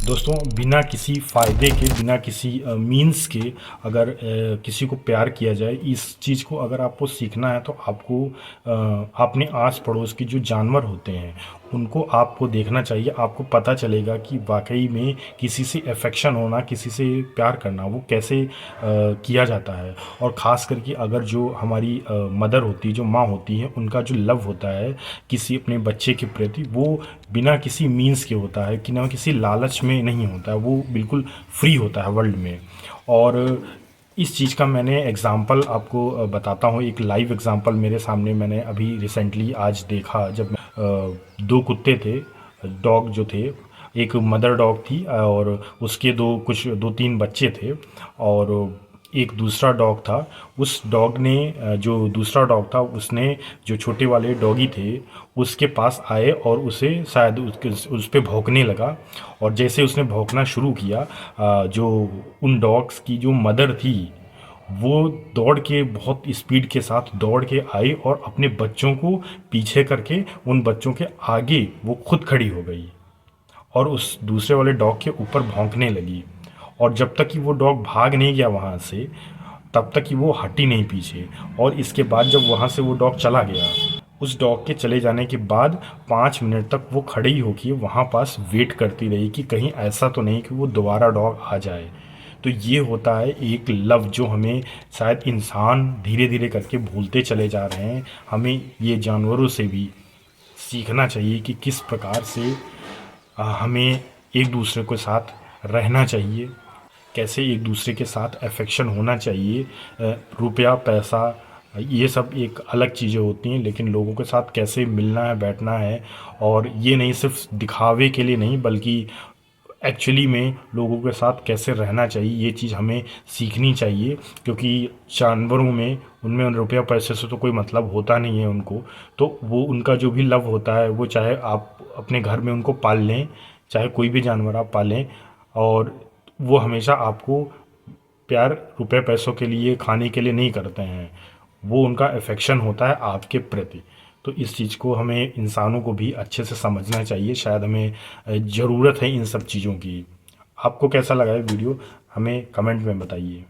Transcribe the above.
दोस्तों, बिना किसी फ़ायदे के, बिना किसी मीन्स के अगर किसी को प्यार किया जाए, इस चीज़ को अगर आपको सीखना है तो आपको अपने आस पड़ोस के जो जानवर होते हैं उनको आपको देखना चाहिए। आपको पता चलेगा कि वाकई में किसी से अफेक्शन होना, किसी से प्यार करना वो कैसे किया जाता है। और ख़ास करके अगर जो हमारी मदर होती है, जो माँ होती है, उनका जो लव होता है किसी अपने बच्चे के प्रति, वो बिना किसी मीन्स के होता है, कि ना किसी लालच में नहीं होता है, वो बिल्कुल फ्री होता है वर्ल्ड में। और इस चीज़ का मैंने एग्ज़ाम्पल आपको बताता हूँ। एक लाइव एग्ज़ाम्पल मेरे सामने मैंने अभी रिसेंटली आज देखा। जब दो कुत्ते थे, डॉग जो थे, एक मदर डॉग थी और उसके दो तीन बच्चे थे। और एक दूसरा डॉग था। उस डॉग ने जो दूसरा डॉग था उसने जो छोटे वाले डॉगी थे उसके पास आए और उसे शायद उस पे भौंकने लगा। और जैसे उसने भौंकना शुरू किया, जो उन डॉग्स की जो मदर थी वो दौड़ के, बहुत स्पीड के साथ दौड़ के आई और अपने बच्चों को पीछे करके उन बच्चों के आगे वो खुद खड़ी हो गई और उस दूसरे वाले डॉग के ऊपर भौंकने लगी। और जब तक कि वो डॉग भाग नहीं गया वहाँ से, तब तक कि वो हटी नहीं पीछे। और इसके बाद जब वहाँ से वो डॉग चला गया, उस डॉग के चले जाने के बाद 5 मिनट तक वो खड़ी होकर वहाँ पास वेट करती रही कि कहीं ऐसा तो नहीं कि वो दोबारा डॉग आ जाए। तो ये होता है एक लव, जो हमें शायद इंसान धीरे धीरे करके भूलते चले जा रहे हैं। हमें ये जानवरों से भी सीखना चाहिए कि किस प्रकार से हमें एक दूसरे के साथ रहना चाहिए, कैसे एक दूसरे के साथ अफेक्शन होना चाहिए। रुपया पैसा ये सब एक अलग चीज़ें होती हैं, लेकिन लोगों के साथ कैसे मिलना है, बैठना है, और ये नहीं सिर्फ दिखावे के लिए नहीं बल्कि एक्चुअली में लोगों के साथ कैसे रहना चाहिए, ये चीज़ हमें सीखनी चाहिए। क्योंकि जानवरों में, उनमें रुपया पैसे से तो कोई मतलब होता नहीं है उनको। तो वो उनका जो भी लव होता है, वो चाहे आप अपने घर में उनको पाल लें, चाहे कोई भी जानवर आप पालें, और वो हमेशा आपको प्यार रुपए पैसों के लिए, खाने के लिए नहीं करते हैं। वो उनका अफेक्शन होता है आपके प्रति। तो इस चीज़ को हमें इंसानों को भी अच्छे से समझना चाहिए। शायद हमें ज़रूरत है इन सब चीज़ों की। आपको कैसा लगा ये वीडियो, हमें कमेंट में बताइए।